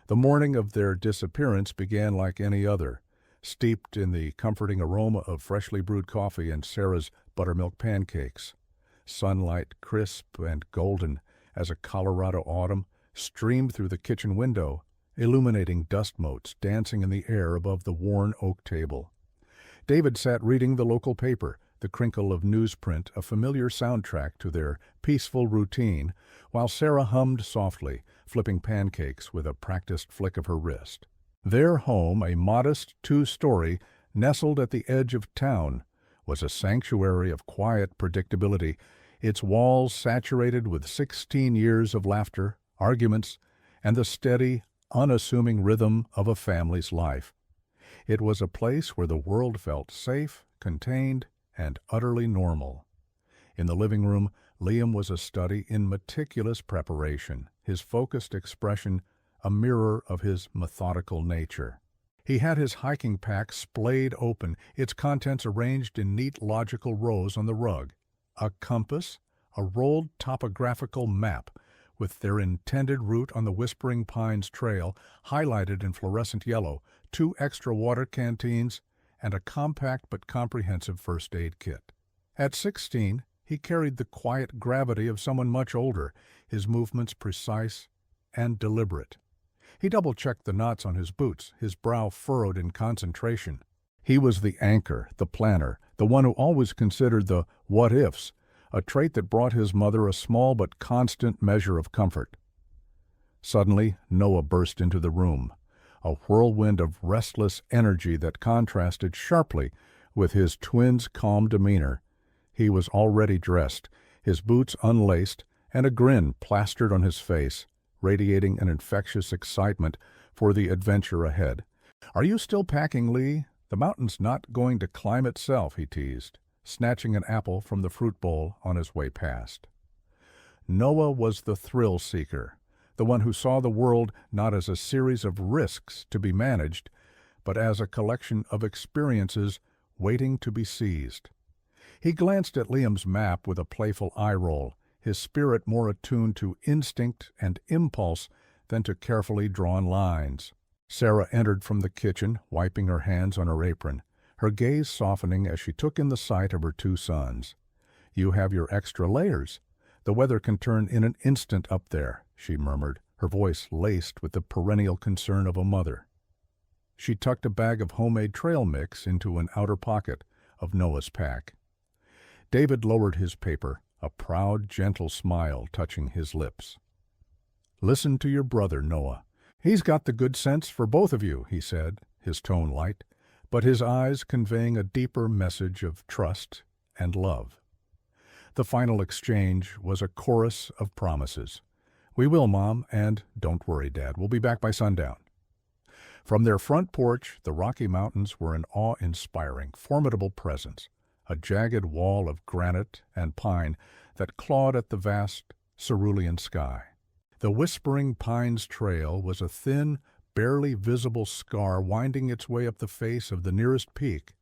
The morning of their disappearance began like any other, steeped in the comforting aroma of freshly brewed coffee and Sarah's buttermilk pancakes. Sunlight, crisp and golden as a Colorado autumn, streamed through the kitchen window, illuminating dust motes dancing in the air above the worn oak table. David sat reading the local paper, the crinkle of newsprint a familiar soundtrack to their peaceful routine, while Sarah hummed softly, flipping pancakes with a practiced flick of her wrist. Their home, a modest two-story, nestled at the edge of town, was a sanctuary of quiet predictability, its walls saturated with 16 years of laughter, arguments, and the steady, unassuming rhythm of a family's life. It was a place where the world felt safe, contained, and utterly normal. In the living room, Liam was a study in meticulous preparation, his focused expression a mirror of his methodical nature. He had his hiking pack splayed open, its contents arranged in neat logical rows on the rug. A compass, a rolled topographical map, with their intended route on the Whispering Pines Trail highlighted in fluorescent yellow, 2 extra water canteens, and a compact but comprehensive first aid kit. At 16, he carried the quiet gravity of someone much older, his movements precise and deliberate. He double-checked the knots on his boots, his brow furrowed in concentration. He was the anchor, the planner, the one who always considered the what-ifs, a trait that brought his mother a small but constant measure of comfort. Suddenly, Noah burst into the room, a whirlwind of restless energy that contrasted sharply with his twin's calm demeanor. He was already dressed, his boots unlaced, and a grin plastered on his face, radiating an infectious excitement for the adventure ahead. "Are you still packing, Lee? The mountain's not going to climb itself," he teased, snatching an apple from the fruit bowl on his way past. Noah was the thrill-seeker, the one who saw the world not as a series of risks to be managed, but as a collection of experiences waiting to be seized. He glanced at Liam's map with a playful eye-roll, his spirit more attuned to instinct and impulse than to carefully drawn lines. Sarah entered from the kitchen, wiping her hands on her apron, her gaze softening as she took in the sight of her 2 sons. "You have your extra layers. The weather can turn in an instant up there," she murmured, her voice laced with the perennial concern of a mother. She tucked a bag of homemade trail mix into an outer pocket of Noah's pack. David lowered his paper, a proud, gentle smile touching his lips. "Listen to your brother, Noah. He's got the good sense for both of you," he said, his tone light, but his eyes conveying a deeper message of trust and love. The final exchange was a chorus of promises. "We will, Mom, and don't worry, Dad. We'll be back by sundown." From their front porch, the Rocky Mountains were an awe-inspiring, formidable presence, a jagged wall of granite and pine that clawed at the vast cerulean sky. The Whispering Pines Trail was a thin, barely visible scar winding its way up the face of the nearest peak,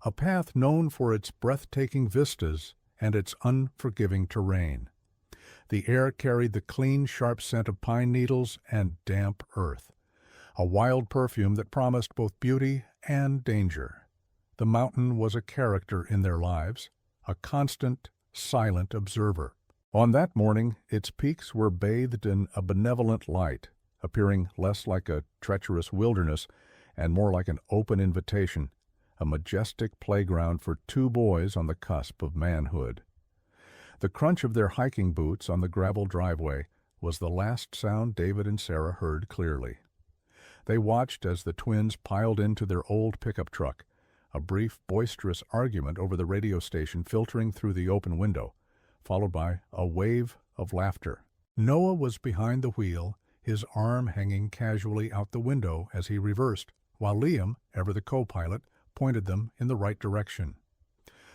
a path known for its breathtaking vistas and its unforgiving terrain. The air carried the clean, sharp scent of pine needles and damp earth, a wild perfume that promised both beauty and danger. The mountain was a character in their lives, a constant, silent observer. On that morning, its peaks were bathed in a benevolent light, appearing less like a treacherous wilderness and more like an open invitation, a majestic playground for 2 boys on the cusp of manhood. The crunch of their hiking boots on the gravel driveway was the last sound David and Sarah heard clearly. They watched as the twins piled into their old pickup truck, a brief, boisterous argument over the radio station filtering through the open window, followed by a wave of laughter. Noah was behind the wheel, his arm hanging casually out the window as he reversed, while Liam, ever the co-pilot, pointed them in the right direction.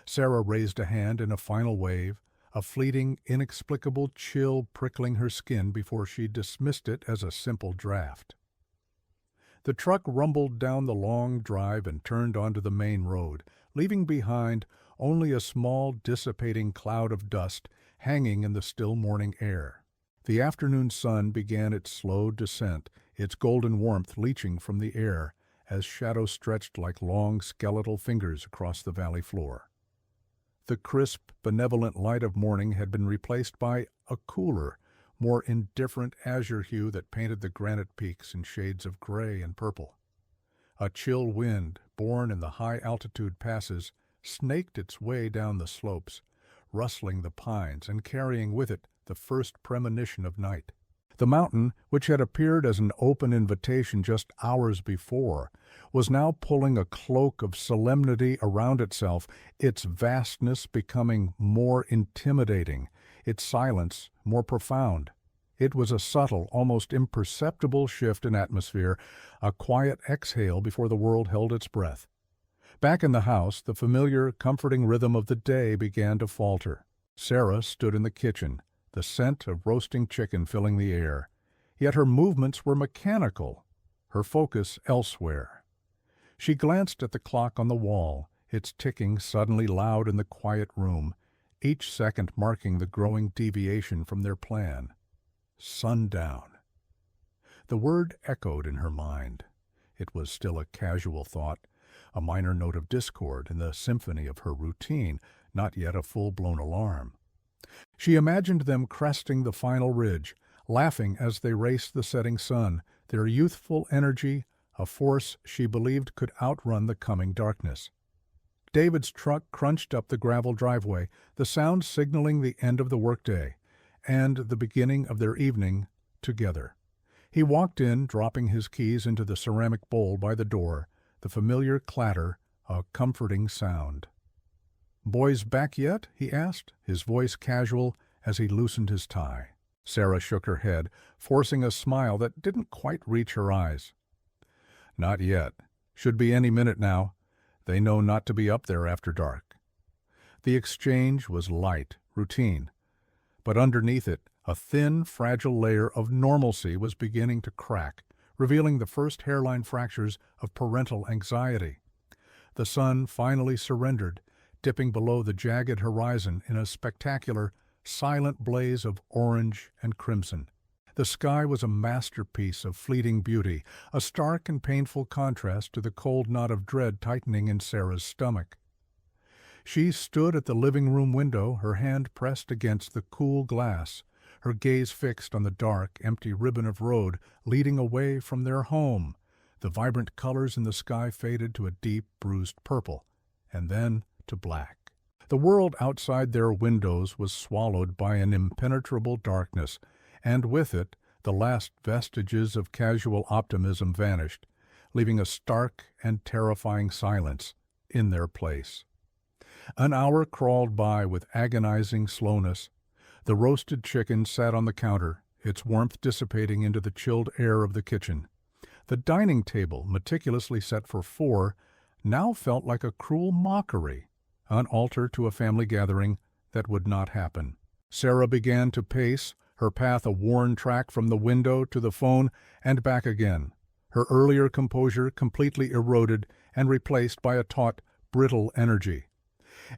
Sarah raised a hand in a final wave, a fleeting, inexplicable chill prickling her skin before she dismissed it as a simple draft. The truck rumbled down the long drive and turned onto the main road, leaving behind only a small, dissipating cloud of dust hanging in the still morning air. The afternoon sun began its slow descent, its golden warmth leaching from the air as shadows stretched like long skeletal fingers across the valley floor. The crisp, benevolent light of morning had been replaced by a cooler, more indifferent azure hue that painted the granite peaks in shades of gray and purple. A chill wind, born in the high-altitude passes, snaked its way down the slopes, rustling the pines and carrying with it the first premonition of night. The mountain, which had appeared as an open invitation just hours before, was now pulling a cloak of solemnity around itself, its vastness becoming more intimidating, its silence more profound. It was a subtle, almost imperceptible shift in atmosphere, a quiet exhale before the world held its breath. Back in the house, the familiar, comforting rhythm of the day began to falter. Sarah stood in the kitchen, the scent of roasting chicken filling the air. Yet her movements were mechanical, her focus elsewhere. She glanced at the clock on the wall, its ticking suddenly loud in the quiet room, each second marking the growing deviation from their plan. Sundown. The word echoed in her mind. It was still a casual thought, a minor note of discord in the symphony of her routine, not yet a full-blown alarm. She imagined them cresting the final ridge, laughing as they raced the setting sun, their youthful energy, a force she believed could outrun the coming darkness. David's truck crunched up the gravel driveway, the sound signaling the end of the workday and the beginning of their evening together. He walked in, dropping his keys into the ceramic bowl by the door, the familiar clatter, a comforting sound. "Boys back yet?" he asked, his voice casual as he loosened his tie. Sarah shook her head, forcing a smile that didn't quite reach her eyes. "Not yet. Should be any minute now. They know not to be up there after dark." The exchange was light, routine, but underneath it, a thin, fragile layer of normalcy was beginning to crack, revealing the first hairline fractures of parental anxiety. The sun finally surrendered, dipping below the jagged horizon in a spectacular, silent blaze of orange and crimson. The sky was a masterpiece of fleeting beauty, a stark and painful contrast to the cold knot of dread tightening in Sarah's stomach. She stood at the living room window, her hand pressed against the cool glass, her gaze fixed on the dark, empty ribbon of road leading away from their home. The vibrant colors in the sky faded to a deep, bruised purple, and then to black. The world outside their windows was swallowed by an impenetrable darkness, and with it the last vestiges of casual optimism vanished, leaving a stark and terrifying silence in their place. An hour crawled by with agonizing slowness. The roasted chicken sat on the counter, its warmth dissipating into the chilled air of the kitchen. The dining table, meticulously set for 4, now felt like a cruel mockery, an altar to a family gathering that would not happen. Sarah began to pace, her path a worn track from the window to the phone and back again, her earlier composure completely eroded and replaced by a taut, brittle energy.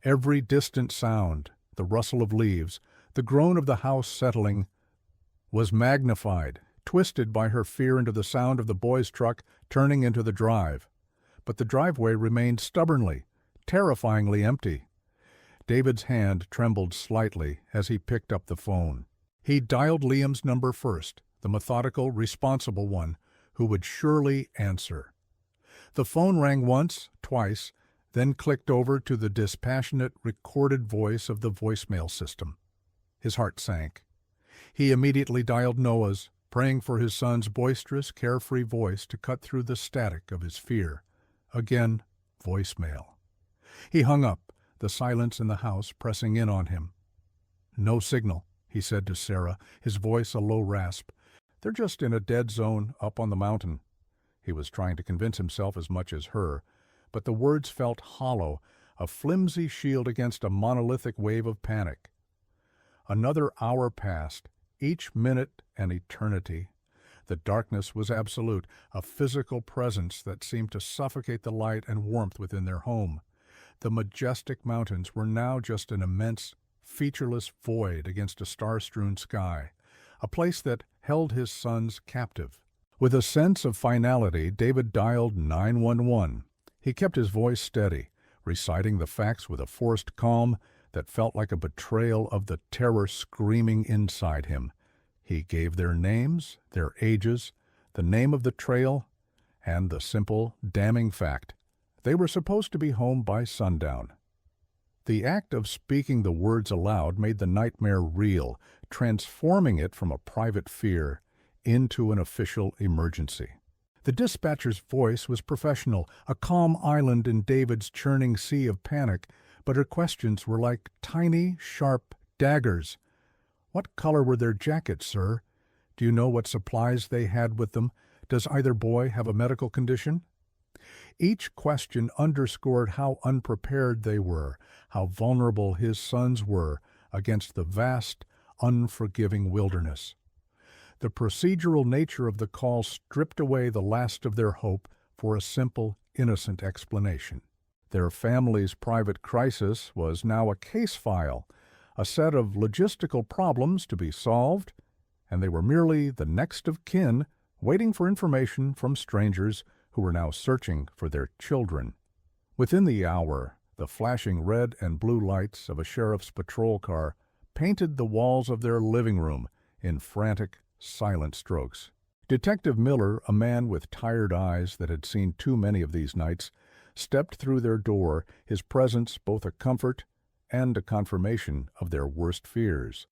Every distant sound, the rustle of leaves, the groan of the house settling, was magnified, twisted by her fear into the sound of the boys' truck turning into the drive. But the driveway remained stubbornly, terrifyingly empty. David's hand trembled slightly as he picked up the phone. He dialed Liam's number first, the methodical, responsible one, who would surely answer. The phone rang once, twice, then clicked over to the dispassionate, recorded voice of the voicemail system. His heart sank. He immediately dialed Noah's, praying for his son's boisterous, carefree voice to cut through the static of his fear. Again, voicemail. He hung up, the silence in the house pressing in on him. "No signal," he said to Sarah, his voice a low rasp. "They're just in a dead zone up on the mountain." He was trying to convince himself as much as her, but the words felt hollow, a flimsy shield against a monolithic wave of panic. Another hour passed, each minute an eternity. The darkness was absolute, a physical presence that seemed to suffocate the light and warmth within their home. The majestic mountains were now just an immense, featureless void against a star-strewn sky, a place that held his sons captive. With a sense of finality, David dialed 911. He kept his voice steady, reciting the facts with a forced calm that felt like a betrayal of the terror screaming inside him. He gave their names, their ages, the name of the trail, and the simple, damning fact: they were supposed to be home by sundown. The act of speaking the words aloud made the nightmare real, transforming it from a private fear into an official emergency. The dispatcher's voice was professional, a calm island in David's churning sea of panic, but her questions were like tiny, sharp daggers. "What color were their jackets, sir? Do you know what supplies they had with them? Does either boy have a medical condition?" Each question underscored how unprepared they were, how vulnerable his sons were against the vast, unforgiving wilderness. The procedural nature of the call stripped away the last of their hope for a simple, innocent explanation. Their family's private crisis was now a case file, a set of logistical problems to be solved, and they were merely the next of kin waiting for information from strangers who were now searching for their children. Within the hour, the flashing red and blue lights of a sheriff's patrol car painted the walls of their living room in frantic, silent strokes. Detective Miller, a man with tired eyes that had seen too many of these nights, stepped through their door, his presence both a comfort and a confirmation of their worst fears.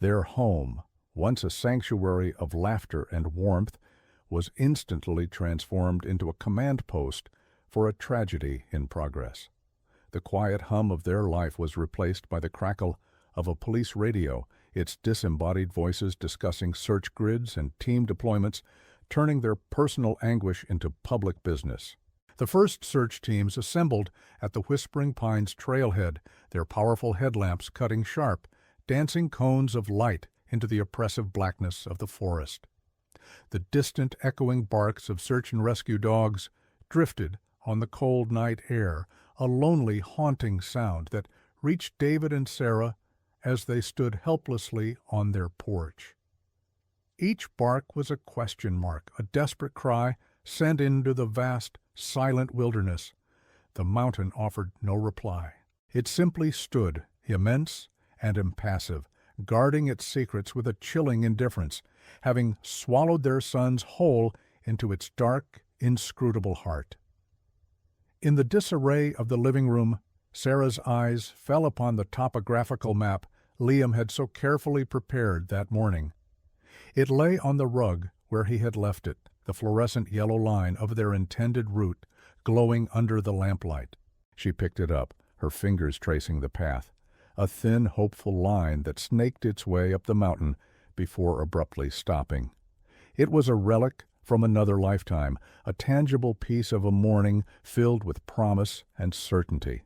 Their home, once a sanctuary of laughter and warmth, was instantly transformed into a command post for a tragedy in progress. The quiet hum of their life was replaced by the crackle of a police radio, its disembodied voices discussing search grids and team deployments, turning their personal anguish into public business. The first search teams assembled at the Whispering Pines trailhead, their powerful headlamps cutting sharp, dancing cones of light into the oppressive blackness of the forest. The distant, echoing barks of search and rescue dogs drifted on the cold night air, a lonely, haunting sound that reached David and Sarah as they stood helplessly on their porch. Each bark was a question mark, a desperate cry sent into the vast, silent wilderness. The mountain offered no reply. It simply stood, immense and impassive, guarding its secrets with a chilling indifference, having swallowed their sons whole into its dark, inscrutable heart. In the disarray of the living room, Sarah's eyes fell upon the topographical map Liam had so carefully prepared that morning. It lay on the rug where he had left it, the fluorescent yellow line of their intended route glowing under the lamplight. She picked it up, her fingers tracing the path, a thin, hopeful line that snaked its way up the mountain before abruptly stopping. It was a relic from another lifetime, a tangible piece of a morning filled with promise and certainty.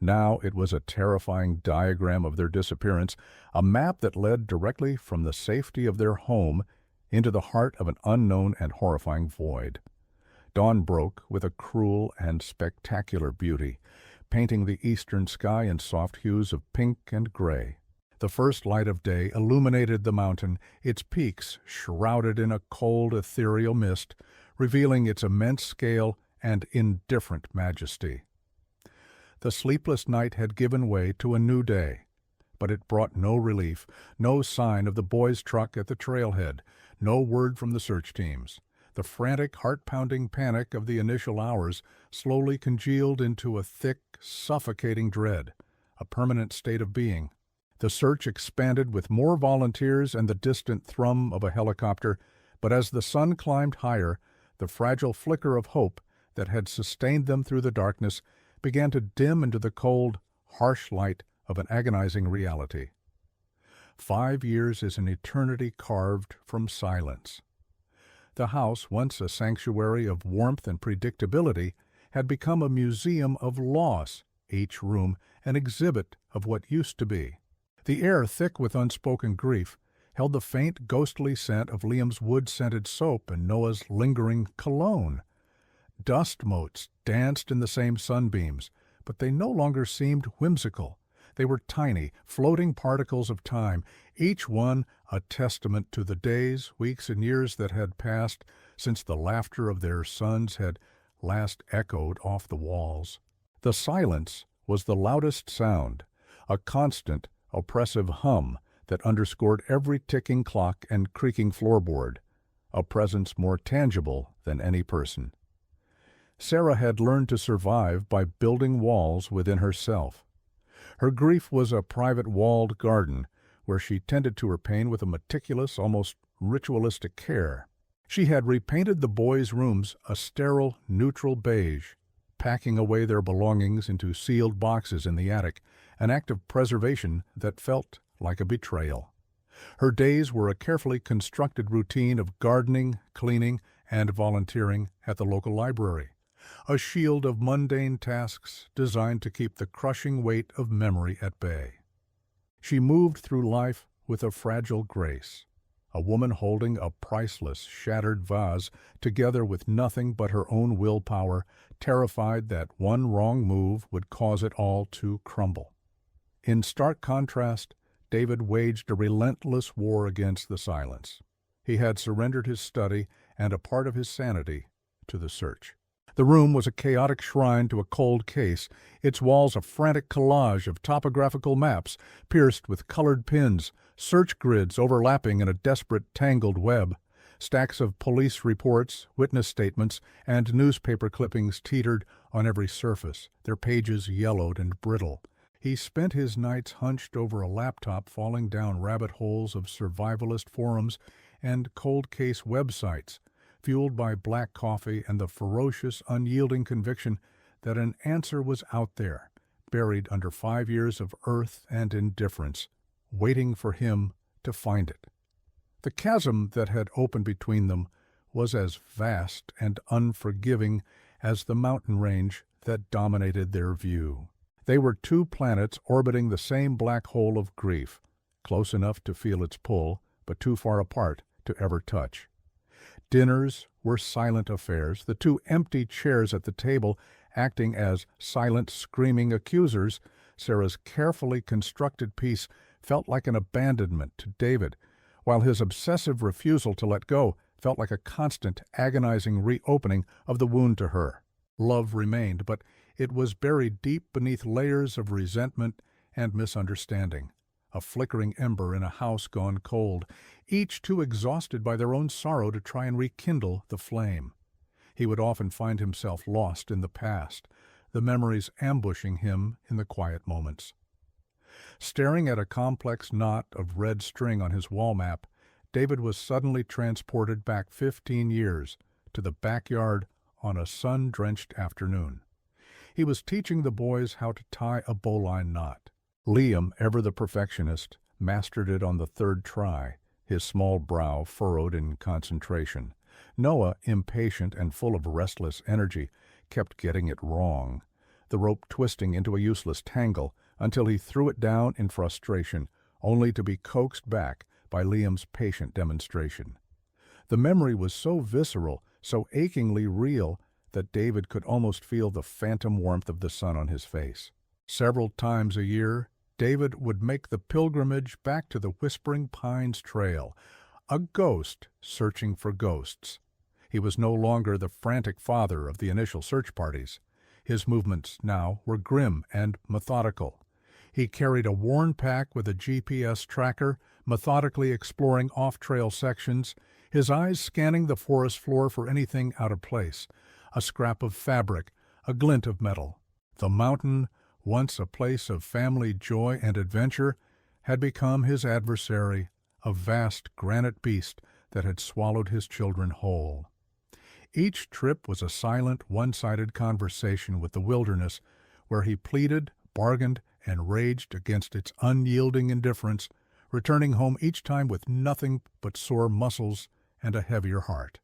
Now it was a terrifying diagram of their disappearance, a map that led directly from the safety of their home into the heart of an unknown and horrifying void. Dawn broke with a cruel and spectacular beauty, painting the eastern sky in soft hues of pink and gray. The first light of day illuminated the mountain, its peaks shrouded in a cold, ethereal mist, revealing its immense scale and indifferent majesty. The sleepless night had given way to a new day, but it brought no relief, no sign of the boys' truck at the trailhead, no word from the search teams. The frantic, heart-pounding panic of the initial hours slowly congealed into a thick, suffocating dread, a permanent state of being. The search expanded with more volunteers and the distant thrum of a helicopter, but as the sun climbed higher, the fragile flicker of hope that had sustained them through the darkness began to dim into the cold, harsh light of an agonizing reality. 5 years is an eternity carved from silence. The house, once a sanctuary of warmth and predictability, had become a museum of loss, each room an exhibit of what used to be. The air, thick with unspoken grief, held the faint, ghostly scent of Liam's wood-scented soap and Noah's lingering cologne. Dust motes danced in the same sunbeams, but they no longer seemed whimsical. They were tiny, floating particles of time, each one a testament to the days, weeks, and years that had passed, since the laughter of their sons had last echoed off the walls. The silence was the loudest sound, a constant, oppressive hum that underscored every ticking clock and creaking floorboard, a presence more tangible than any person. Sarah had learned to survive by building walls within herself. Her grief was a private walled garden where she tended to her pain with a meticulous, almost ritualistic care. She had repainted the boys' rooms a sterile, neutral beige, packing away their belongings into sealed boxes in the attic, an act of preservation that felt like a betrayal. Her days were a carefully constructed routine of gardening, cleaning, and volunteering at the local library, a shield of mundane tasks designed to keep the crushing weight of memory at bay. She moved through life with a fragile grace, a woman holding a priceless, shattered vase together with nothing but her own willpower, terrified that one wrong move would cause it all to crumble. In stark contrast, David waged a relentless war against the silence. He had surrendered his study and a part of his sanity to the search. The room was a chaotic shrine to a cold case, its walls a frantic collage of topographical maps pierced with colored pins, search grids overlapping in a desperate tangled web. Stacks of police reports, witness statements, and newspaper clippings teetered on every surface, their pages yellowed and brittle. He spent his nights hunched over a laptop, falling down rabbit holes of survivalist forums and cold case websites, fueled by black coffee and the ferocious, unyielding conviction that an answer was out there, buried under 5 years of earth and indifference, waiting for him to find it. The chasm that had opened between them was as vast and unforgiving as the mountain range that dominated their view. They were two planets orbiting the same black hole of grief, close enough to feel its pull, but too far apart to ever touch. Dinners were silent affairs, the two empty chairs at the table acting as silent, screaming accusers. Sarah's carefully constructed peace felt like an abandonment to David, while his obsessive refusal to let go felt like a constant, agonizing reopening of the wound to her. Love remained, but it was buried deep beneath layers of resentment and misunderstanding, a flickering ember in a house gone cold, each too exhausted by their own sorrow to try and rekindle the flame. He would often find himself lost in the past, the memories ambushing him in the quiet moments. Staring at a complex knot of red string on his wall map, David was suddenly transported back 15 years to the backyard on a sun-drenched afternoon. He was teaching the boys how to tie a bowline knot. Liam, ever the perfectionist, mastered it on the third try, his small brow furrowed in concentration. Noah, impatient and full of restless energy, kept getting it wrong, the rope twisting into a useless tangle until he threw it down in frustration, only to be coaxed back by Liam's patient demonstration. The memory was so visceral, so achingly real, that David could almost feel the phantom warmth of the sun on his face. Several times a year, David would make the pilgrimage back to the Whispering Pines Trail, a ghost searching for ghosts. He was no longer the frantic father of the initial search parties. His movements now were grim and methodical. He carried a worn pack with a GPS tracker, methodically exploring off-trail sections, his eyes scanning the forest floor for anything out of place, a scrap of fabric, a glint of metal. The mountain, once a place of family joy and adventure, had become his adversary, a vast granite beast that had swallowed his children whole. Each trip was a silent, one-sided conversation with the wilderness, where he pleaded, bargained, and raged against its unyielding indifference, returning home each time with nothing but sore muscles and a heavier heart.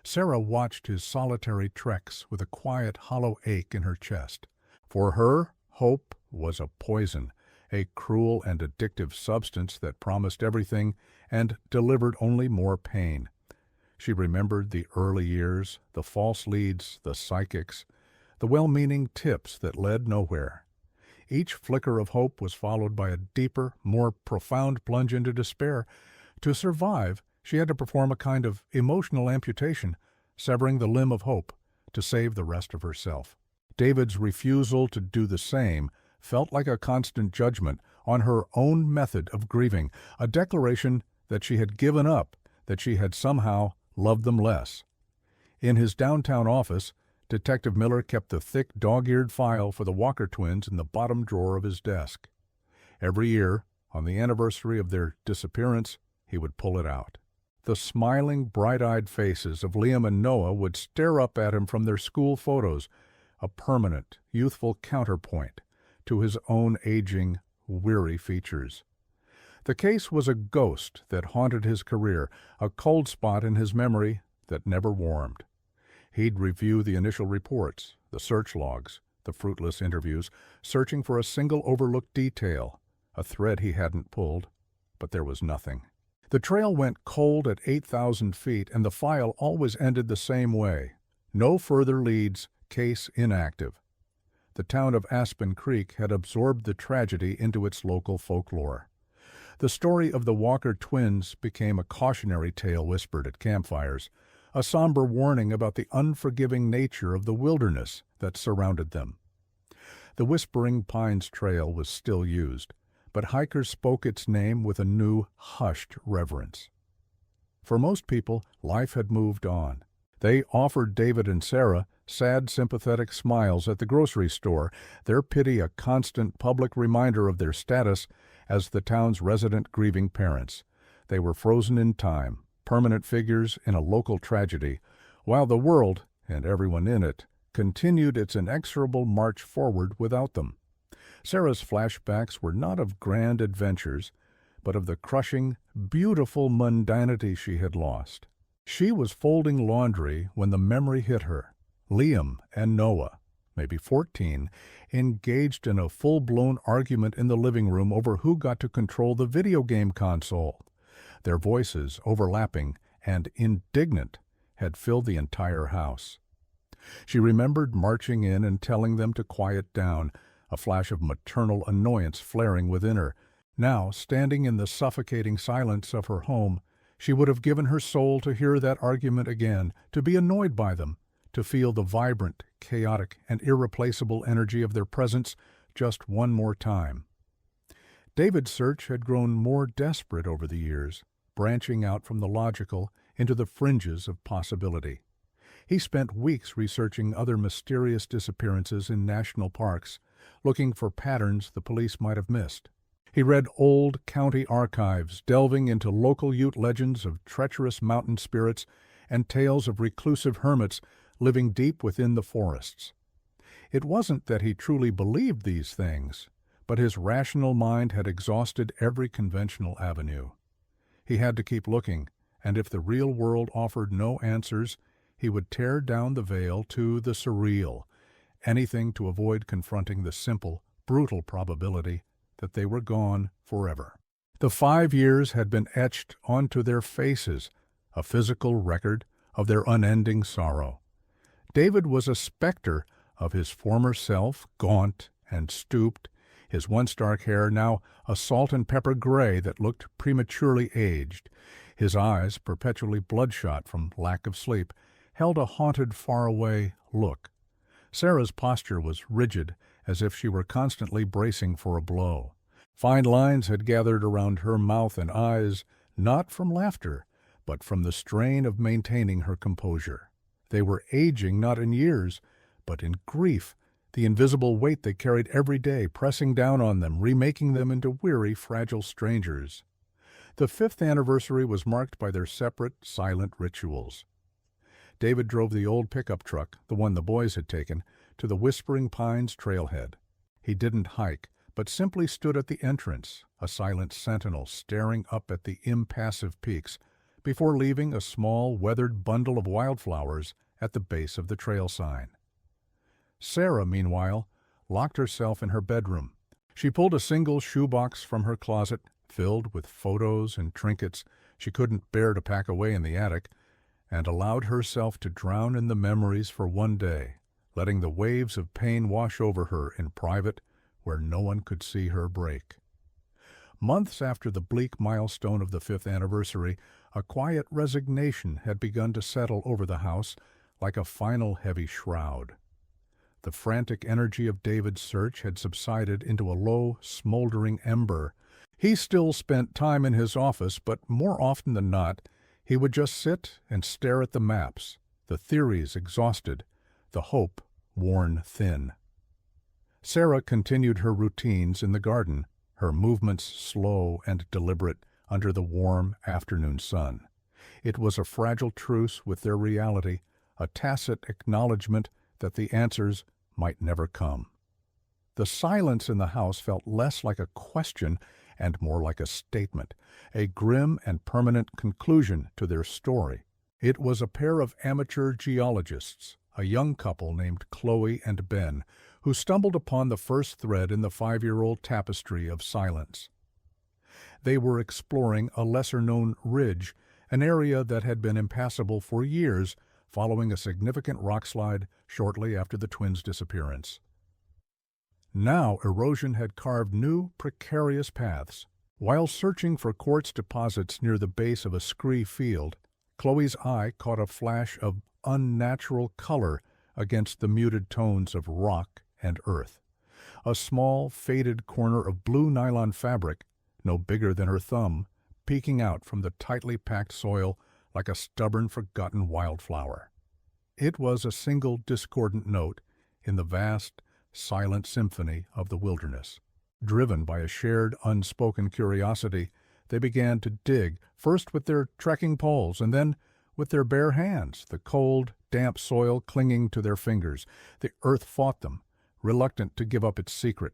Sarah watched his solitary treks with a quiet, hollow ache in her chest. For her, hope was a poison, a cruel and addictive substance that promised everything and delivered only more pain. She remembered the early years, the false leads, the psychics, the well-meaning tips that led nowhere. Each flicker of hope was followed by a deeper, more profound plunge into despair. To survive, She had to perform a kind of emotional amputation, severing the limb of hope to save the rest of herself. David's refusal to do the same felt like a constant judgment on her own method of grieving, a declaration that she had given up, that she had somehow loved them less. In his downtown office, Detective Miller kept the thick, dog-eared file for the Walker twins in the bottom drawer of his desk. Every year, on the anniversary of their disappearance, he would pull it out. The smiling, bright-eyed faces of Liam and Noah would stare up at him from their school photos, a permanent, youthful counterpoint to his own aging, weary features. The case was a ghost that haunted his career, a cold spot in his memory that never warmed. He'd review the initial reports, the search logs, the fruitless interviews, searching for a single overlooked detail, a thread he hadn't pulled, but there was nothing. The trail went cold at 8,000 feet, and the file always ended the same way. No further leads, case inactive. The town of Aspen Creek had absorbed the tragedy into its local folklore. The story of the Walker twins became a cautionary tale whispered at campfires, a somber warning about the unforgiving nature of the wilderness that surrounded them. The Whispering Pines Trail was still used, but hikers spoke its name with a new, hushed reverence. For most people, life had moved on. They offered David and Sarah sad, sympathetic smiles at the grocery store, their pity a constant public reminder of their status as the town's resident grieving parents. They were frozen in time, permanent figures in a local tragedy, while the world, and everyone in it, continued its inexorable march forward without them. Sarah's flashbacks were not of grand adventures, but of the crushing, beautiful mundanity she had lost. She was folding laundry when the memory hit her. Liam and Noah, maybe 14, engaged in a full-blown argument in the living room over who got to control the video game console. Their voices, overlapping and indignant, had filled the entire house. She remembered marching in and telling them to quiet down, a flash of maternal annoyance flaring within her. Now, standing in the suffocating silence of her home, she would have given her soul to hear that argument again, to be annoyed by them, to feel the vibrant, chaotic, and irreplaceable energy of their presence just one more time. David's search had grown more desperate over the years, branching out from the logical into the fringes of possibility. He spent weeks researching other mysterious disappearances in national parks, looking for patterns the police might have missed. He read old county archives, delving into local Ute legends of treacherous mountain spirits and tales of reclusive hermits living deep within the forests. It wasn't that he truly believed these things, but his rational mind had exhausted every conventional avenue. He had to keep looking, and if the real world offered no answers, he would tear down the veil to the surreal, anything to avoid confronting the simple, brutal probability that they were gone forever. The 5 years had been etched onto their faces, a physical record of their unending sorrow. David was a specter of his former self, gaunt and stooped, his once dark hair now a salt and pepper gray that looked prematurely aged. His eyes, perpetually bloodshot from lack of sleep, held a haunted, far-away look. Sarah's posture was rigid, as if she were constantly bracing for a blow. Fine lines had gathered around her mouth and eyes, not from laughter, but from the strain of maintaining her composure. They were aging not in years, but in grief, the invisible weight they carried every day pressing down on them, remaking them into weary, fragile strangers. The 5th anniversary was marked by their separate, silent rituals. David drove the old pickup truck, the one the boys had taken, to the Whispering Pines trailhead. He didn't hike, but simply stood at the entrance, a silent sentinel staring up at the impassive peaks, before leaving a small, weathered bundle of wildflowers at the base of the trail sign. Sarah, meanwhile, locked herself in her bedroom. She pulled a single shoebox from her closet, filled with photos and trinkets she couldn't bear to pack away in the attic, and allowed herself to drown in the memories for one day, letting the waves of pain wash over her in private, where no one could see her break. Months after the bleak milestone of the 5th anniversary, A quiet resignation had begun to settle over the house like a final heavy shroud. The frantic energy of David's search had subsided into a low, smoldering ember. He still spent time in his office, but more often than not, he would just sit and stare at the maps, the theories exhausted, the hope worn thin. Sarah continued her routines in the garden, her movements slow and deliberate under the warm afternoon sun. It was a fragile truce with their reality, a tacit acknowledgment that the answers might never come. The silence in the house felt less like a question and more like a statement, a grim and permanent conclusion to their story. It was a pair of amateur geologists, a young couple named Chloe and Ben, who stumbled upon the first thread in the 5-year-old tapestry of silence. They were exploring a lesser-known ridge, an area that had been impassable for years following a significant rockslide shortly after the twins' disappearance. Now erosion had carved new, precarious paths. While searching for quartz deposits near the base of a scree field, Chloe's eye caught a flash of unnatural color against the muted tones of rock and earth. A small, faded corner of blue nylon fabric, no bigger than her thumb, peeking out from the tightly packed soil like a stubborn, forgotten wildflower. It was a single discordant note in the vast, silent symphony of the wilderness. Driven by a shared, unspoken curiosity, they began to dig, first with their trekking poles and then with their bare hands, the cold, damp soil clinging to their fingers. The earth fought them, reluctant to give up its secret.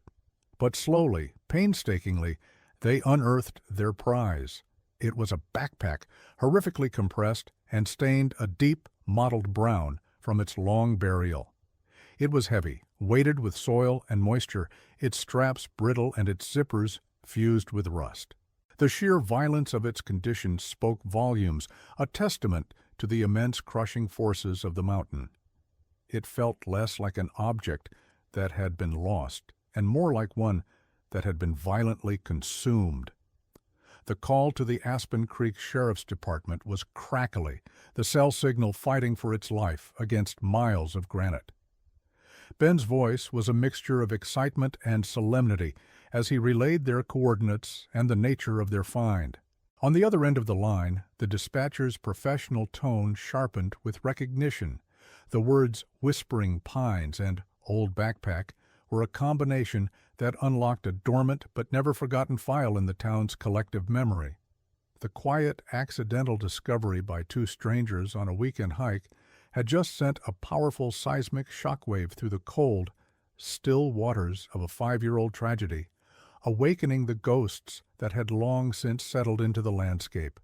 But slowly, painstakingly, they unearthed their prize. It was a backpack, horrifically compressed and stained a deep, mottled brown from its long burial. It was heavy, weighted with soil and moisture, its straps brittle and its zippers fused with rust. The sheer violence of its condition spoke volumes, a testament to the immense crushing forces of the mountain. It felt less like an object that had been lost, and more like one that had been violently consumed. The call to the Aspen Creek Sheriff's Department was crackly, the cell signal fighting for its life against miles of granite. Ben's voice was a mixture of excitement and solemnity as he relayed their coordinates and the nature of their find. On the other end of the line, the dispatcher's professional tone sharpened with recognition. The words "Whispering Pines" and "Old Backpack" were a combination that unlocked a dormant but never forgotten file in the town's collective memory. The quiet, accidental discovery by two strangers on a weekend hike had just sent a powerful seismic shockwave through the cold, still waters of a 5-year-old tragedy, awakening the ghosts that had long since settled into the landscape.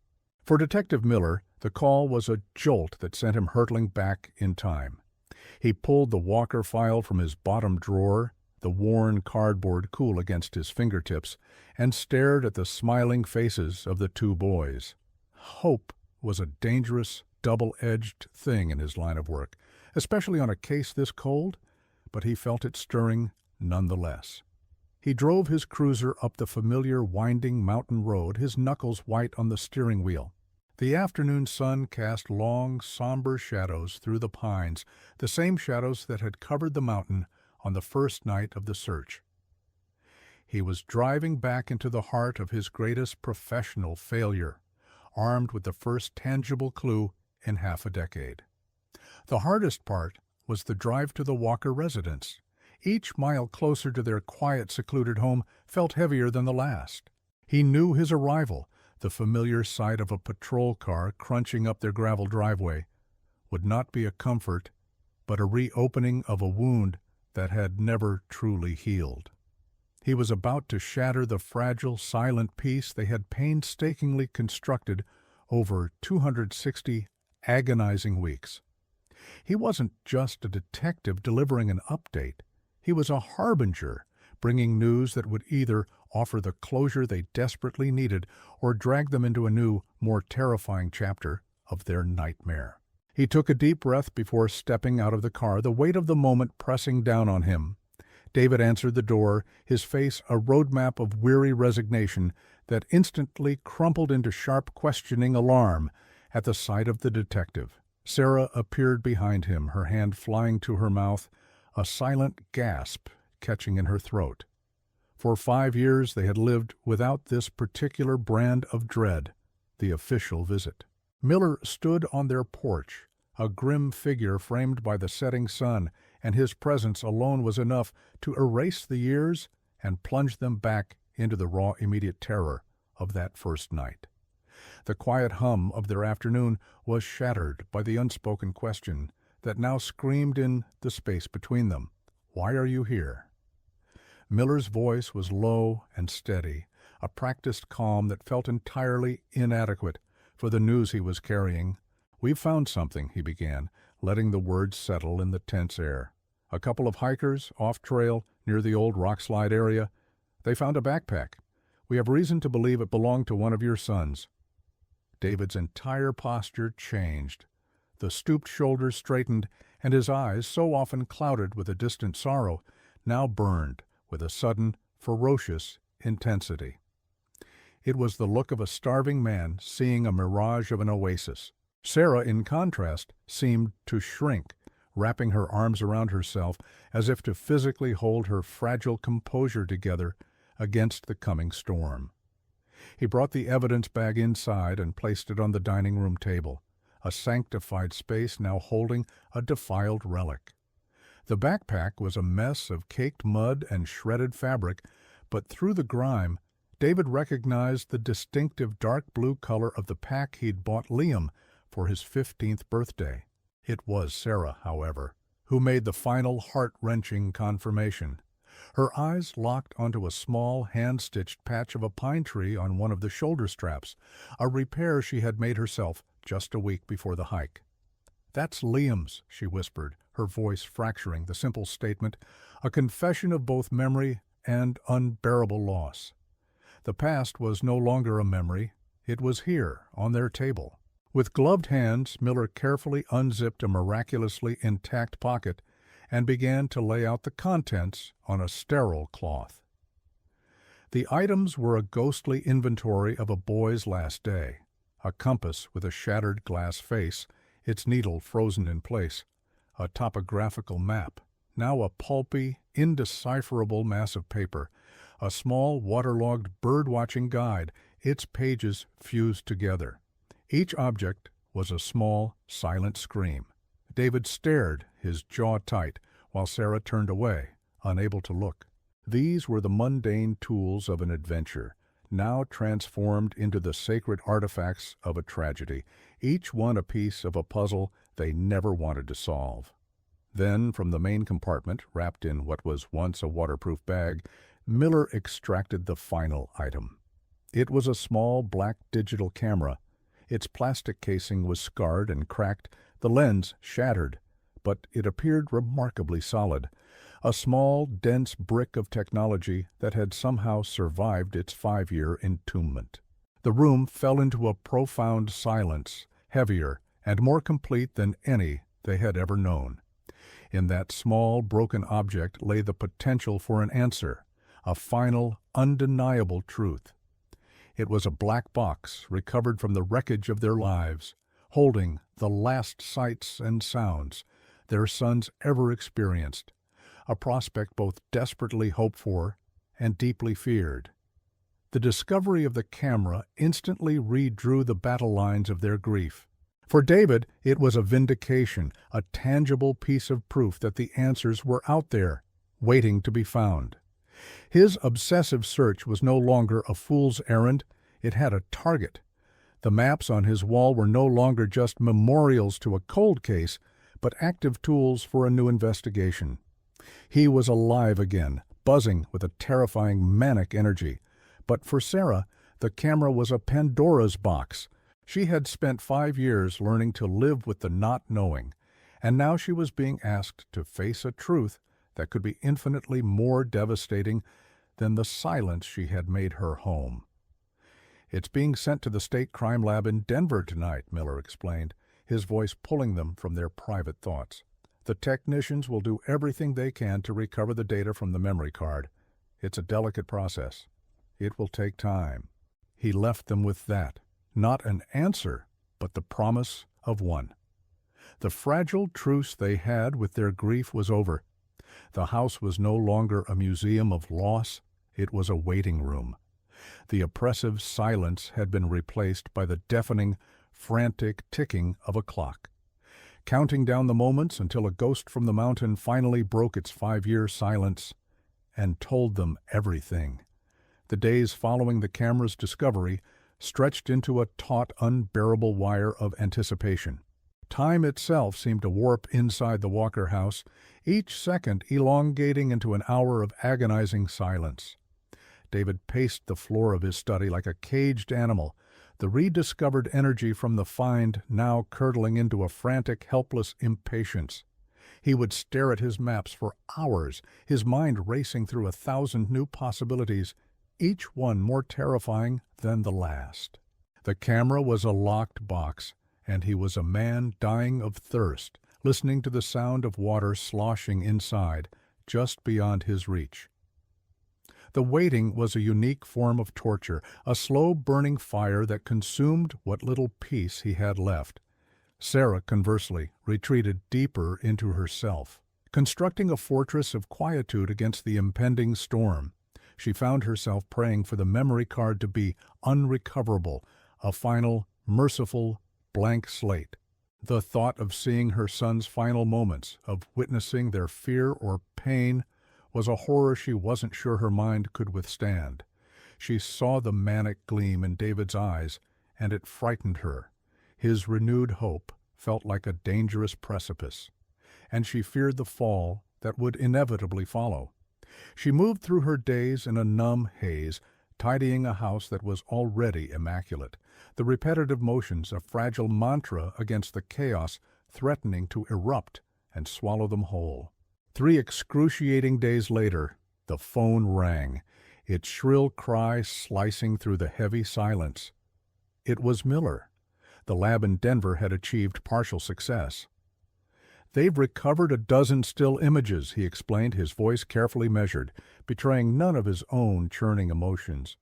For Detective Miller, the call was a jolt that sent him hurtling back in time. He pulled the Walker file from his bottom drawer, the worn cardboard cool against his fingertips, and stared at the smiling faces of the two boys. Hope was a dangerous, double-edged thing in his line of work, especially on a case this cold, but he felt it stirring nonetheless. He drove his cruiser up the familiar winding mountain road, his knuckles white on the steering wheel. The afternoon sun cast long, somber shadows through the pines, the same shadows that had covered the mountain on the first night of the search. He was driving back into the heart of his greatest professional failure, armed with the first tangible clue in half a decade. The hardest part was the drive to the Walker residence. Each mile closer to their quiet, secluded home felt heavier than the last. He knew his arrival, the familiar sight of a patrol car crunching up their gravel driveway, would not be a comfort, but a reopening of a wound that had never truly healed. He was about to shatter the fragile, silent peace they had painstakingly constructed over 260 agonizing weeks. He wasn't just a detective delivering an update. He was a harbinger, bringing news that would either offer the closure they desperately needed or drag them into a new, more terrifying chapter of their nightmare. He took a deep breath before stepping out of the car, the weight of the moment pressing down on him. David answered the door, his face a roadmap of weary resignation that instantly crumpled into sharp questioning alarm at the sight of the detective. Sarah appeared behind him, her hand flying to her mouth, a silent gasp catching in her throat. For 5 years they had lived without this particular brand of dread, the official visit. Miller stood on their porch, a grim figure framed by the setting sun, and his presence alone was enough to erase the years and plunge them back into the raw immediate terror of that first night. The quiet hum of their afternoon was shattered by the unspoken question that now screamed in the space between them. "Why are you here?" Miller's voice was low and steady, a practiced calm that felt entirely inadequate for the news he was carrying. "We've found something," he began, letting the words settle in the tense air. "A couple of hikers off-trail near the old rockslide area. They found a backpack. We have reason to believe it belonged to one of your sons." David's entire posture changed. The stooped shoulders straightened, and his eyes, so often clouded with a distant sorrow, now burned with a sudden, ferocious intensity. It was the look of a starving man seeing a mirage of an oasis. Sarah, in contrast, seemed to shrink, wrapping her arms around herself as if to physically hold her fragile composure together against the coming storm. He brought the evidence bag inside and placed it on the dining room table, a sanctified space now holding a defiled relic. The backpack was a mess of caked mud and shredded fabric, but through the grime, David recognized the distinctive dark blue color of the pack he'd bought Liam for his 15th birthday. It was Sarah, however, who made the final heart-wrenching confirmation. Her eyes locked onto a small, hand-stitched patch of a pine tree on one of the shoulder straps, a repair she had made herself just a week before the hike. "That's Liam's," she whispered, her voice fracturing the simple statement, a confession of both memory and unbearable loss. The past was no longer a memory. It was here, on their table. With gloved hands, Miller carefully unzipped a miraculously intact pocket and began to lay out the contents on a sterile cloth. The items were a ghostly inventory of a boy's last day: a compass with a shattered glass face, its needle frozen in place, a topographical map, now a pulpy, indecipherable mass of paper, a small, waterlogged bird-watching guide, its pages fused together. Each object was a small, silent scream. David stared, his jaw tight, while Sarah turned away, unable to look. These were the mundane tools of an adventure, now transformed into the sacred artifacts of a tragedy, each one a piece of a puzzle they never wanted to solve. Then, from the main compartment, wrapped in what was once a waterproof bag, Miller extracted the final item. It was a small black digital camera. Its plastic casing was scarred and cracked, the lens shattered, but it appeared remarkably solid, a small, dense brick of technology that had somehow survived its 5-year entombment. The room fell into a profound silence, heavier and more complete than any they had ever known. In that small, broken object lay the potential for an answer, a final, undeniable truth. It was a black box recovered from the wreckage of their lives, holding the last sights and sounds their sons ever experienced, a prospect both desperately hoped for and deeply feared. The discovery of the camera instantly redrew the battle lines of their grief. For David, it was a vindication, a tangible piece of proof that the answers were out there, waiting to be found. His obsessive search was no longer a fool's errand, it had a target. The maps on his wall were no longer just memorials to a cold case, but active tools for a new investigation. He was alive again, buzzing with a terrifying manic energy. But for Sarah, the camera was a Pandora's box. She had spent 5 years learning to live with the not knowing, and now she was being asked to face a truth that could be infinitely more devastating than the silence she had made her home. "It's being sent to the State Crime Lab in Denver tonight," Miller explained, his voice pulling them from their private thoughts. "The technicians will do everything they can to recover the data from the memory card. It's a delicate process. It will take time." He left them with that, not an answer, but the promise of one. The fragile truce they had with their grief was over. The house was no longer a museum of loss, it was a waiting room. The oppressive silence had been replaced by the deafening, frantic ticking of a clock, counting down the moments until a ghost from the mountain finally broke its 5-year silence and told them everything. The days following the camera's discovery stretched into a taut, unbearable wire of anticipation. Time itself seemed to warp inside the Walker house, each second elongating into an hour of agonizing silence. David paced the floor of his study like a caged animal, the rediscovered energy from the find now curdling into a frantic, helpless impatience. He would stare at his maps for hours, his mind racing through 1,000 new possibilities, each one more terrifying than the last. The camera was a locked box, and he was a man dying of thirst, listening to the sound of water sloshing inside, just beyond his reach. The waiting was a unique form of torture, a slow-burning fire that consumed what little peace he had left. Sarah, conversely, retreated deeper into herself, constructing a fortress of quietude against the impending storm. She found herself praying for the memory card to be unrecoverable, a final, merciful, blank slate. The thought of seeing her son's final moments, of witnessing their fear or pain, was a horror she wasn't sure her mind could withstand. She saw the manic gleam in David's eyes, and it frightened her. His renewed hope felt like a dangerous precipice, and she feared the fall that would inevitably follow. She moved through her days in a numb haze, tidying a house that was already immaculate, the repetitive motions a fragile mantra against the chaos threatening to erupt and swallow them whole. 3 excruciating days later, the phone rang, its shrill cry slicing through the heavy silence. It was Miller. The lab in Denver had achieved partial success. "They've recovered a dozen still images," he explained, his voice carefully measured, betraying none of his own churning emotions.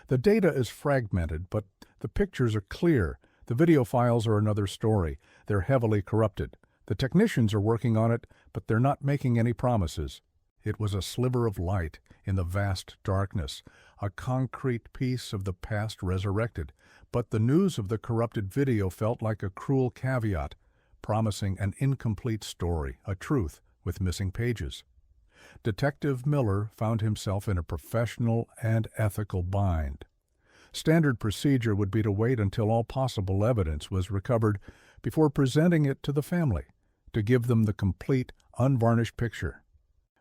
"The data is fragmented, but the pictures are clear. The video files are another story. They're heavily corrupted. The technicians are working on it, but they're not making any promises." It was a sliver of light in the vast darkness, a concrete piece of the past resurrected, but the news of the corrupted video felt like a cruel caveat, promising an incomplete story, a truth with missing pages. Detective Miller found himself in a professional and ethical bind. Standard procedure would be to wait until all possible evidence was recovered before presenting it to the family, to give them the complete, unvarnished picture.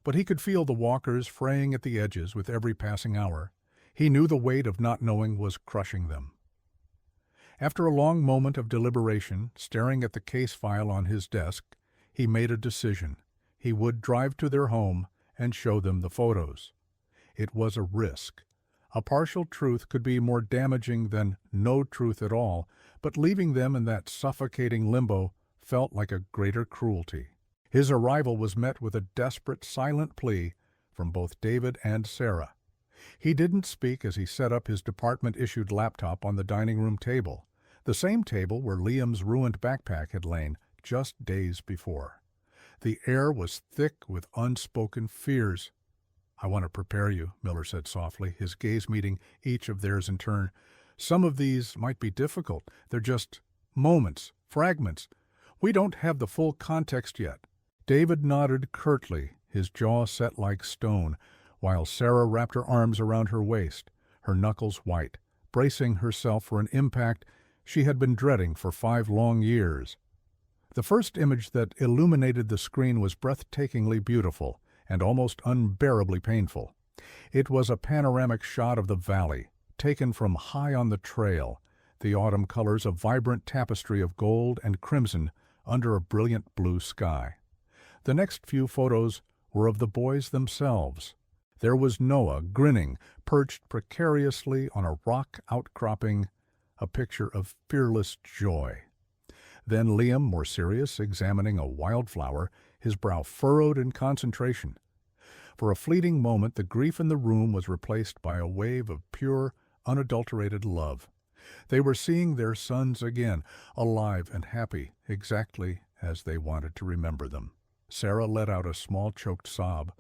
But he could feel the Walkers fraying at the edges with every passing hour. He knew the weight of not knowing was crushing them. After a long moment of deliberation, staring at the case file on his desk, he made a decision. He would drive to their home and show them the photos. It was a risk. A partial truth could be more damaging than no truth at all, but leaving them in that suffocating limbo felt like a greater cruelty. His arrival was met with a desperate, silent plea from both David and Sarah. He didn't speak as he set up his department-issued laptop on the dining room table, the same table where Liam's ruined backpack had lain just days before. The air was thick with unspoken fears. "I want to prepare you," Miller said softly, his gaze meeting each of theirs in turn. "Some of these might be difficult. They're just moments, fragments. We don't have the full context yet." David nodded curtly, his jaw set like stone, while Sarah wrapped her arms around her waist, her knuckles white, bracing herself for an impact she had been dreading for 5 long years. The first image that illuminated the screen was breathtakingly beautiful and almost unbearably painful. It was a panoramic shot of the valley, taken from high on the trail, the autumn colors a vibrant tapestry of gold and crimson under a brilliant blue sky. The next few photos were of the boys themselves. There was Noah, grinning, perched precariously on a rock outcropping, a picture of fearless joy. Then Liam, more serious, examining a wildflower, his brow furrowed in concentration. For a fleeting moment, the grief in the room was replaced by a wave of pure, unadulterated love. They were seeing their sons again, alive and happy, exactly as they wanted to remember them. Sarah let out a small choked sob,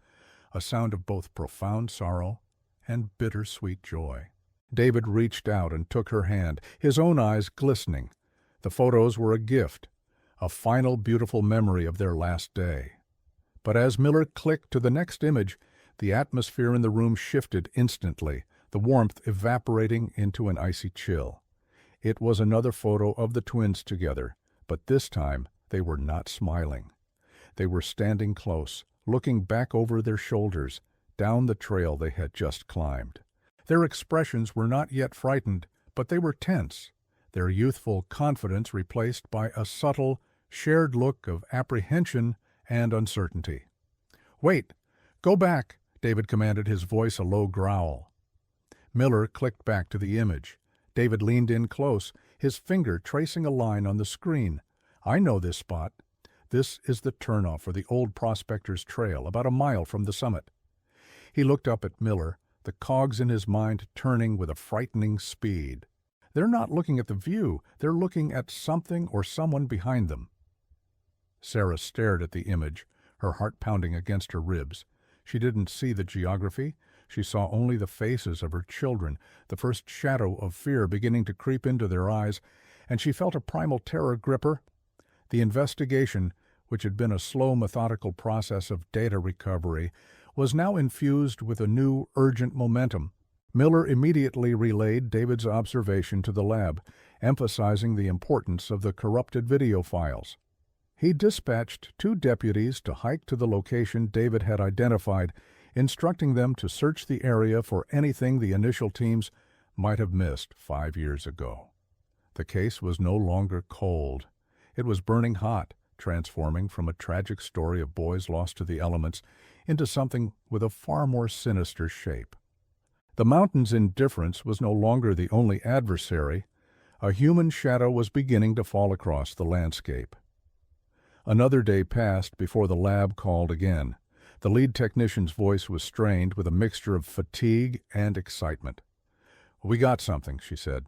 a sound of both profound sorrow and bittersweet joy. David reached out and took her hand, his own eyes glistening. The photos were a gift, a final beautiful memory of their last day. But as Miller clicked to the next image, the atmosphere in the room shifted instantly, the warmth evaporating into an icy chill. It was another photo of the twins together, but this time they were not smiling. They were standing close, looking back over their shoulders, down the trail they had just climbed. Their expressions were not yet frightened, but they were tense, their youthful confidence replaced by a subtle, shared look of apprehension and uncertainty. "Wait! Go back!" David commanded, his voice a low growl. Miller clicked back to the image. David leaned in close, his finger tracing a line on the screen. "I know this spot. This is the turnoff for the old Prospector's Trail, about a mile from the summit." He looked up at Miller, the cogs in his mind turning with a frightening speed. "They're not looking at the view. They're looking at something or someone behind them." Sarah stared at the image, her heart pounding against her ribs. She didn't see the geography. She saw only the faces of her children, the first shadow of fear beginning to creep into their eyes, and she felt a primal terror grip her. The investigation, which had been a slow, methodical process of data recovery, was now infused with a new, urgent momentum. Miller immediately relayed David's observation to the lab, emphasizing the importance of the corrupted video files. He dispatched 2 deputies to hike to the location David had identified, instructing them to search the area for anything the initial teams might have missed 5 years ago. The case was no longer cold. It was burning hot, transforming from a tragic story of boys lost to the elements into something with a far more sinister shape. The mountain's indifference was no longer the only adversary. A human shadow was beginning to fall across the landscape. Another day passed before the lab called again. The lead technician's voice was strained with a mixture of fatigue and excitement. "We got something," she said.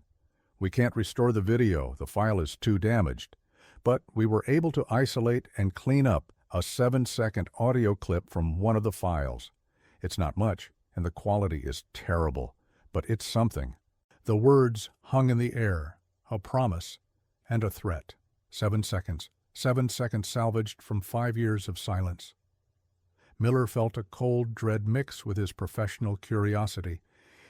"We can't restore the video. The file is too damaged. But we were able to isolate and clean up a 7-second audio clip from one of the files. It's not much, and the quality is terrible, but it's something." The words hung in the air, a promise and a threat. 7 seconds. 7 seconds salvaged from 5 years of silence. Miller felt a cold dread mix with his professional curiosity.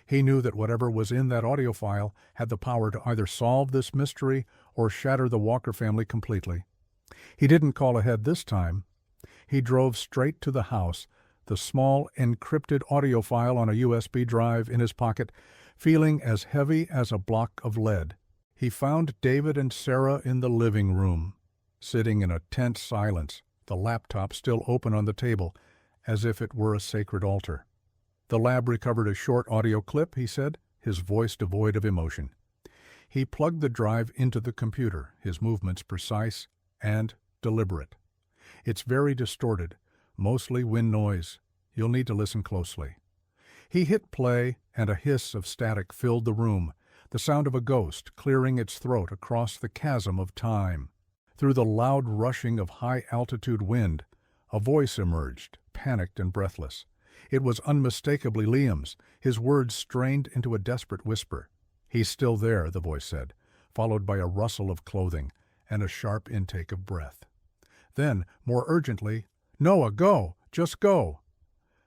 He knew that whatever was in that audio file had the power to either solve this mystery or shatter the Walker family completely. He didn't call ahead this time. He drove straight to the house, the small encrypted audio file on a USB drive in his pocket, feeling as heavy as a block of lead. He found David and Sarah in the living room, sitting in a tense silence, the laptop still open on the table, as if it were a sacred altar. "The lab recovered a short audio clip," he said, his voice devoid of emotion. He plugged the drive into the computer, his movements precise and deliberate. "It's very distorted, mostly wind noise. You'll need to listen closely." He hit play, and a hiss of static filled the room, the sound of a ghost clearing its throat across the chasm of time. Through the loud rushing of high-altitude wind, a voice emerged, panicked and breathless. It was unmistakably Liam's, his words strained into a desperate whisper. "He's still there," the voice said, followed by a rustle of clothing and a sharp intake of breath. Then, more urgently, "Noah, go! Just go!"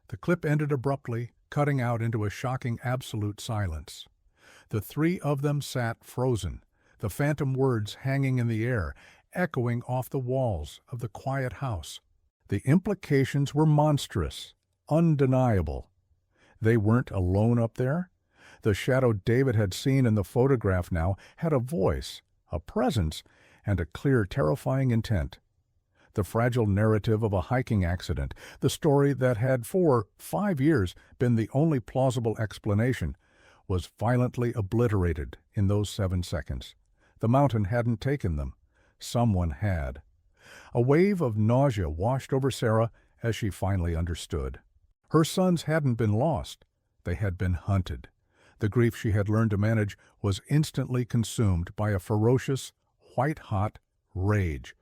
The clip ended abruptly, cutting out into a shocking absolute silence. The 3 of them sat frozen, the phantom words hanging in the air, echoing off the walls of the quiet house. The implications were monstrous, undeniable. They weren't alone up there. The shadow David had seen in the photograph now had a voice, a presence, and a clear, terrifying intent. The fragile narrative of a hiking accident, the story that had for 5 years been the only plausible explanation, was violently obliterated in those 7 seconds. The mountain hadn't taken them. Someone had. A wave of nausea washed over Sarah as she finally understood. Her sons hadn't been lost. They had been hunted. The grief she had learned to manage was instantly consumed by a ferocious, white-hot rage.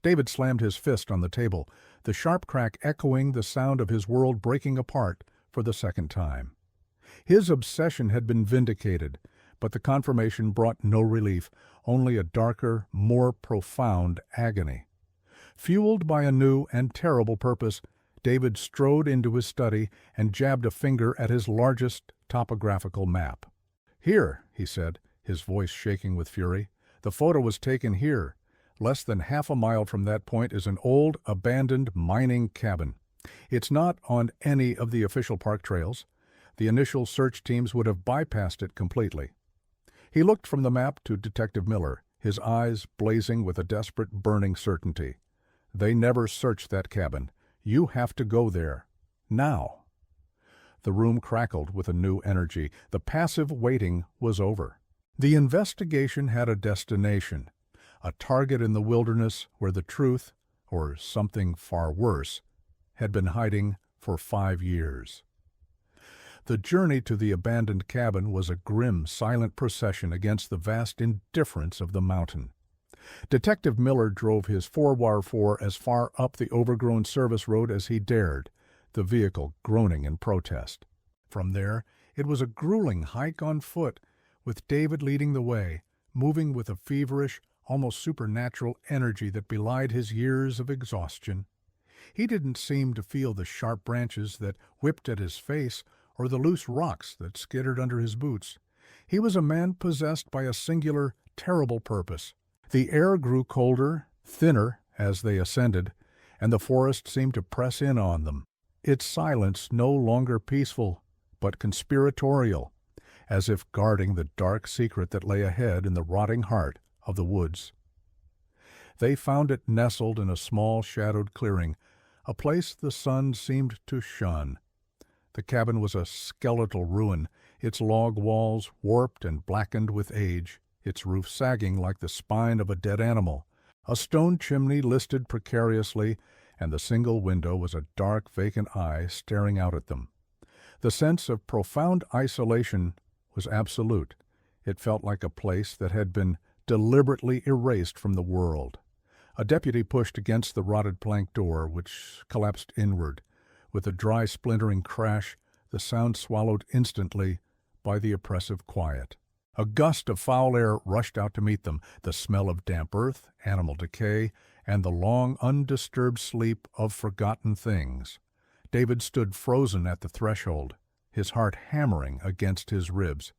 David slammed his fist on the table, the sharp crack echoing the sound of his world breaking apart for the second time. His obsession had been vindicated, but the confirmation brought no relief, only a darker, more profound agony. Fueled by a new and terrible purpose, David strode into his study and jabbed a finger at his largest topographical map. "Here," he said, his voice shaking with fury. "The photo was taken here. Less than half a mile from that point is an old, abandoned mining cabin. It's not on any of the official park trails. The initial search teams would have bypassed it completely." He looked from the map to Detective Miller, his eyes blazing with a desperate, burning certainty. "They never searched that cabin. You have to go there. Now." The room crackled with a new energy. The passive waiting was over. The investigation had a destination, a target in the wilderness where the truth, or something far worse, had been hiding for 5 years. The journey to the abandoned cabin was a grim, silent procession against the vast indifference of the mountain. Detective Miller drove his 4x4 as far up the overgrown service road as he dared, the vehicle groaning in protest. From there, it was a grueling hike on foot, with David leading the way, moving with a feverish, almost supernatural energy that belied his years of exhaustion. He didn't seem to feel the sharp branches that whipped at his face or the loose rocks that skittered under his boots. He was a man possessed by a singular, terrible purpose. The air grew colder, thinner, as they ascended, and the forest seemed to press in on them, its silence no longer peaceful, but conspiratorial, as if guarding the dark secret that lay ahead in the rotting heart of the woods. They found it nestled in a small shadowed clearing, a place the sun seemed to shun. The cabin was a skeletal ruin, its log walls warped and blackened with age, its roof sagging like the spine of a dead animal. A stone chimney listed precariously, and the single window was a dark, vacant eye staring out at them. The sense of profound isolation was absolute. It felt like a place that had been deliberately erased from the world. A deputy pushed against the rotted plank door, which collapsed inward. With a dry, splintering crash, the sound swallowed instantly by the oppressive quiet. A gust of foul air rushed out to meet them, the smell of damp earth, animal decay, and the long, undisturbed sleep of forgotten things. David stood frozen at the threshold, his heart hammering against his ribs.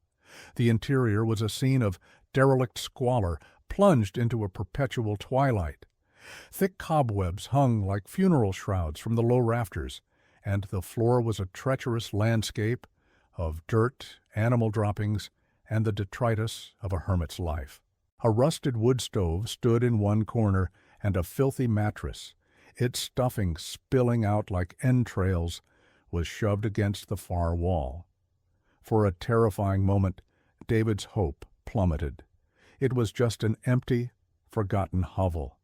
The interior was a scene of derelict squalor, plunged into a perpetual twilight. Thick cobwebs hung like funeral shrouds from the low rafters, and the floor was a treacherous landscape of dirt, animal droppings, and the detritus of a hermit's life. A rusted wood stove stood in one corner, and a filthy mattress, its stuffing spilling out like entrails, was shoved against the far wall. For a terrifying moment, David's hope plummeted. It was just an empty, forgotten hovel.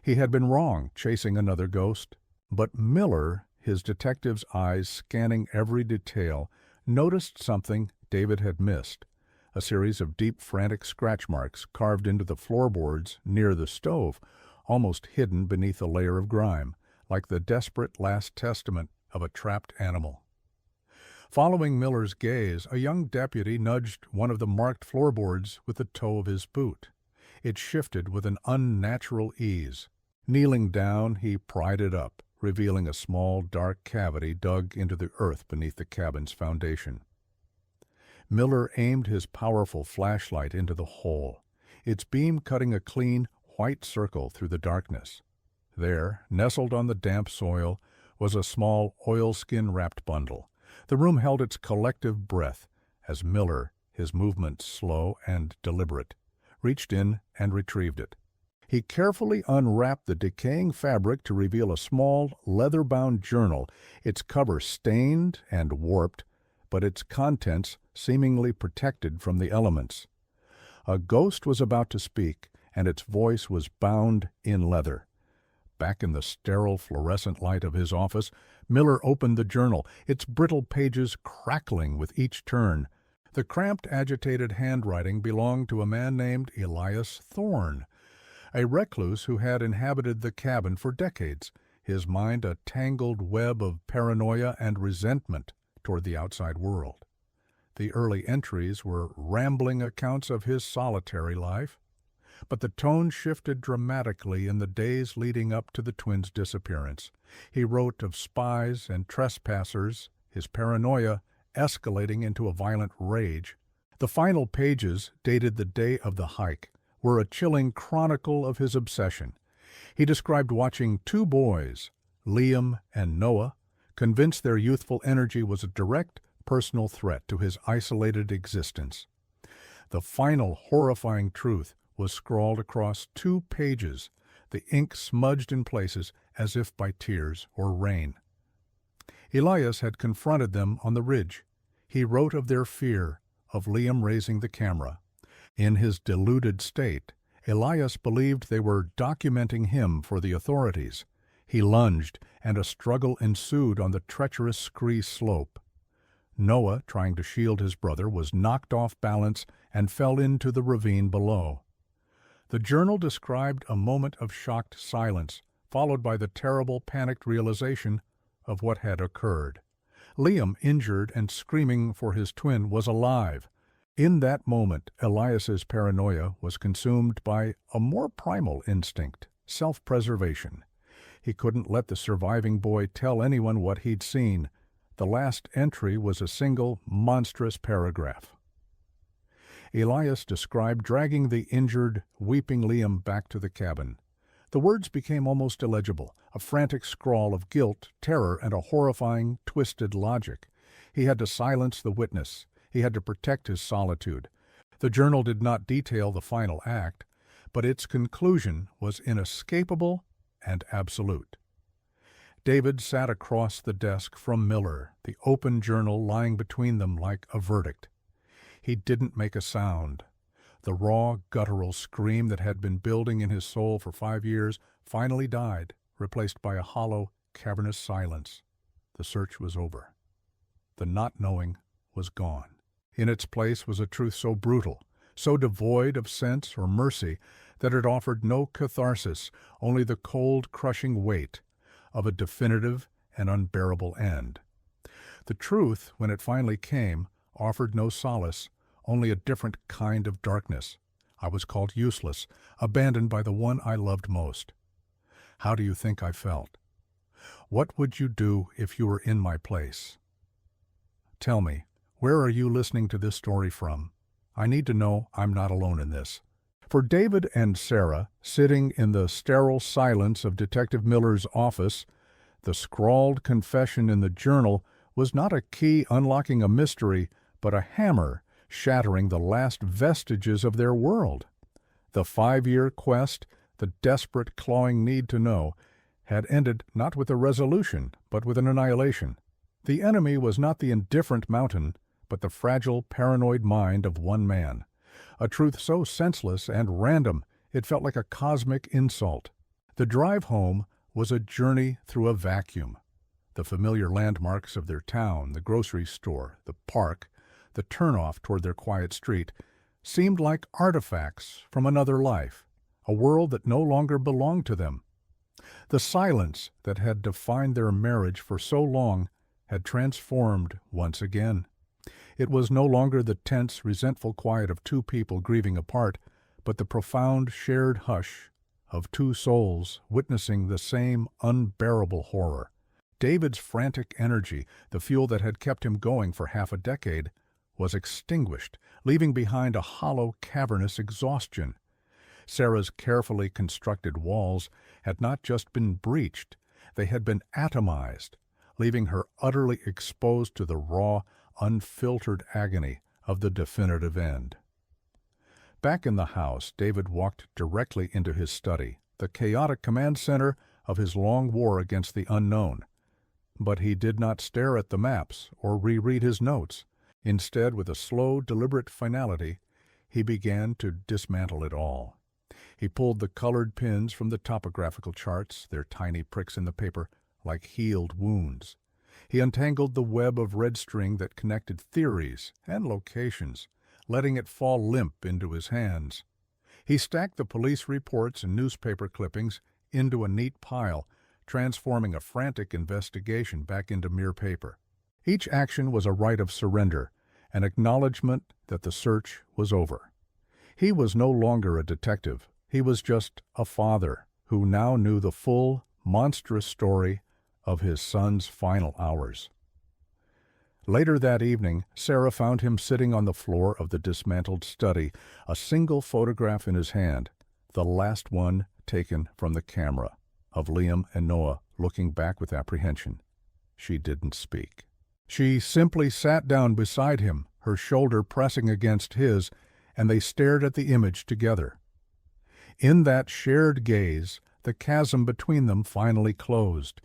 He had been wrong, chasing another ghost. But Miller, his detective's eyes scanning every detail, noticed something David had missed. A series of deep, frantic scratch marks carved into the floorboards near the stove, almost hidden beneath a layer of grime, like the desperate last testament of a trapped animal. Following Miller's gaze, a young deputy nudged one of the marked floorboards with the toe of his boot. It shifted with an unnatural ease. Kneeling down, he pried it up, revealing a small, dark cavity dug into the earth beneath the cabin's foundation. Miller aimed his powerful flashlight into the hole, its beam cutting a clean, white circle through the darkness. There, nestled on the damp soil, was a small oilskin-wrapped bundle. The room held its collective breath as Miller, his movements slow and deliberate, reached in and retrieved it. He carefully unwrapped the decaying fabric to reveal a small, leather-bound journal, its cover stained and warped, but its contents seemingly protected from the elements. A ghost was about to speak, and its voice was bound in leather. Back in the sterile fluorescent light of his office, Miller opened the journal, its brittle pages crackling with each turn. The cramped, agitated handwriting belonged to a man named Elias Thorne, a recluse who had inhabited the cabin for decades, his mind a tangled web of paranoia and resentment toward the outside world. The early entries were rambling accounts of his solitary life, but the tone shifted dramatically in the days leading up to the twins' disappearance. He wrote of spies and trespassers, his paranoia escalating into a violent rage. The final pages, dated the day of the hike, were a chilling chronicle of his obsession. He described watching two boys, Liam and Noah, convinced their youthful energy was a direct personal threat to his isolated existence. The final horrifying truth was scrawled across 2 pages, the ink smudged in places as if by tears or rain. Elias had confronted them on the ridge. He wrote of their fear, of Liam raising the camera. In his deluded state, Elias believed they were documenting him for the authorities. He lunged, and a struggle ensued on the treacherous scree slope. Noah, trying to shield his brother, was knocked off balance and fell into the ravine below. The journal described a moment of shocked silence, followed by the terrible, panicked realization of what had occurred. Liam, injured and screaming for his twin, was alive. In that moment, Elias's paranoia was consumed by a more primal instinct, self-preservation. He couldn't let the surviving boy tell anyone what he'd seen. The last entry was a single, monstrous paragraph. Elias described dragging the injured, weeping Liam back to the cabin. The words became almost illegible, a frantic scrawl of guilt, terror, and a horrifying, twisted logic. He had to silence the witness. He had to protect his solitude. The journal did not detail the final act, but its conclusion was inescapable and absolute. David sat across the desk from Miller, the open journal lying between them like a verdict. He didn't make a sound. The raw, guttural scream that had been building in his soul for 5 years finally died, replaced by a hollow, cavernous silence. The search was over. The not knowing was gone. In its place was a truth so brutal, so devoid of sense or mercy, that it offered no catharsis, only the cold, crushing weight of a definitive and unbearable end. The truth, when it finally came, offered no solace, only a different kind of darkness. I was called useless, abandoned by the one I loved most. How do you think I felt? What would you do if you were in my place? Tell me, where are you listening to this story from? I need to know I'm not alone in this. For David and Sarah, sitting in the sterile silence of Detective Miller's office, the scrawled confession in the journal was not a key unlocking a mystery, but a hammer shattering the last vestiges of their world. The 5-year quest, the desperate, clawing need to know, had ended not with a resolution, but with an annihilation. The enemy was not the indifferent mountain, but the fragile, paranoid mind of one man. A truth so senseless and random it felt like a cosmic insult. The drive home was a journey through a vacuum. The familiar landmarks of their town, the grocery store, the park, the turnoff toward their quiet street, seemed like artifacts from another life, a world that no longer belonged to them. The silence that had defined their marriage for so long had transformed once again. It was no longer the tense, resentful quiet of 2 people grieving apart, but the profound, shared hush of 2 souls witnessing the same unbearable horror. David's frantic energy, the fuel that had kept him going for half a decade, was extinguished, leaving behind a hollow, cavernous exhaustion. Sarah's carefully constructed walls had not just been breached, they had been atomized, leaving her utterly exposed to the raw, unfiltered agony of the definitive end. Back in the house, David walked directly into his study, the chaotic command center of his long war against the unknown. But he did not stare at the maps or reread his notes. Instead, with a slow, deliberate finality, he began to dismantle it all. He pulled the colored pins from the topographical charts, their tiny pricks in the paper like healed wounds. He untangled the web of red string that connected theories and locations, letting it fall limp into his hands. He stacked the police reports and newspaper clippings into a neat pile, transforming a frantic investigation back into mere paper. Each action was a rite of surrender, an acknowledgement that the search was over. He was no longer a detective. He was just a father who now knew the full, monstrous story of his son's final hours. Later that evening, Sarah found him sitting on the floor of the dismantled study, a single photograph in his hand, the last one taken from the camera, of Liam and Noah looking back with apprehension. She didn't speak. She simply sat down beside him, her shoulder pressing against his, and they stared at the image together. In that shared gaze, the chasm between them finally closed.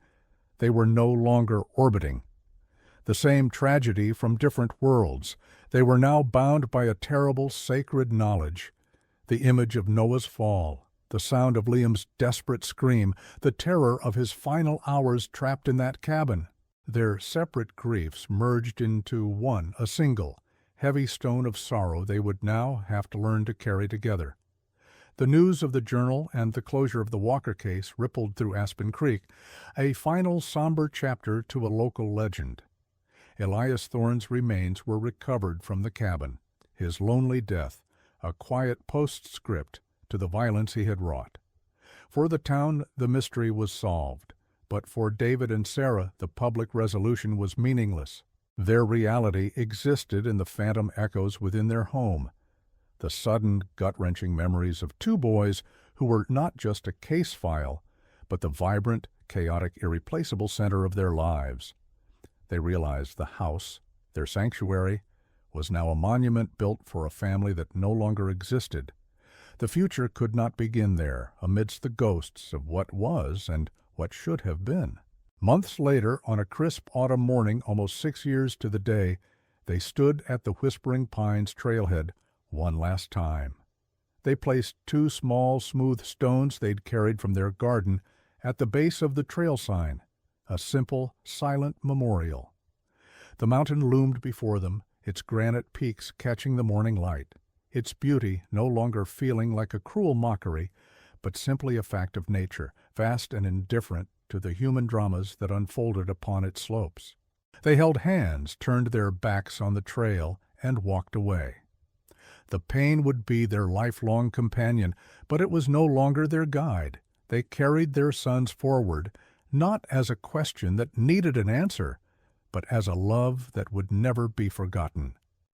They were no longer orbiting. The same tragedy from different worlds. They were now bound by a terrible sacred knowledge. The image of Noah's fall, the sound of Liam's desperate scream, the terror of his final hours trapped in that cabin. Their separate griefs merged into one, a single, heavy stone of sorrow they would now have to learn to carry together. The news of the journal and the closure of the Walker case rippled through Aspen Creek, a final somber chapter to a local legend. Elias Thorne's remains were recovered from the cabin, his lonely death, a quiet postscript to the violence he had wrought. For the town, the mystery was solved, but for David and Sarah, the public resolution was meaningless. Their reality existed in the phantom echoes within their home, the sudden, gut-wrenching memories of two boys who were not just a case file, but the vibrant, chaotic, irreplaceable center of their lives. They realized the house, their sanctuary, was now a monument built for a family that no longer existed. The future could not begin there, amidst the ghosts of what was and what should have been. Months later, on a crisp autumn morning, almost 6 years to the day, they stood at the Whispering Pines trailhead one last time. They placed 2 small, smooth stones they'd carried from their garden at the base of the trail sign, a simple, silent memorial. The mountain loomed before them, its granite peaks catching the morning light, its beauty no longer feeling like a cruel mockery, but simply a fact of nature, vast and indifferent to the human dramas that unfolded upon its slopes. They held hands, turned their backs on the trail, and walked away. The pain would be their lifelong companion, but it was no longer their guide. They carried their sons forward, not as a question that needed an answer, but as a love that would never be forgotten.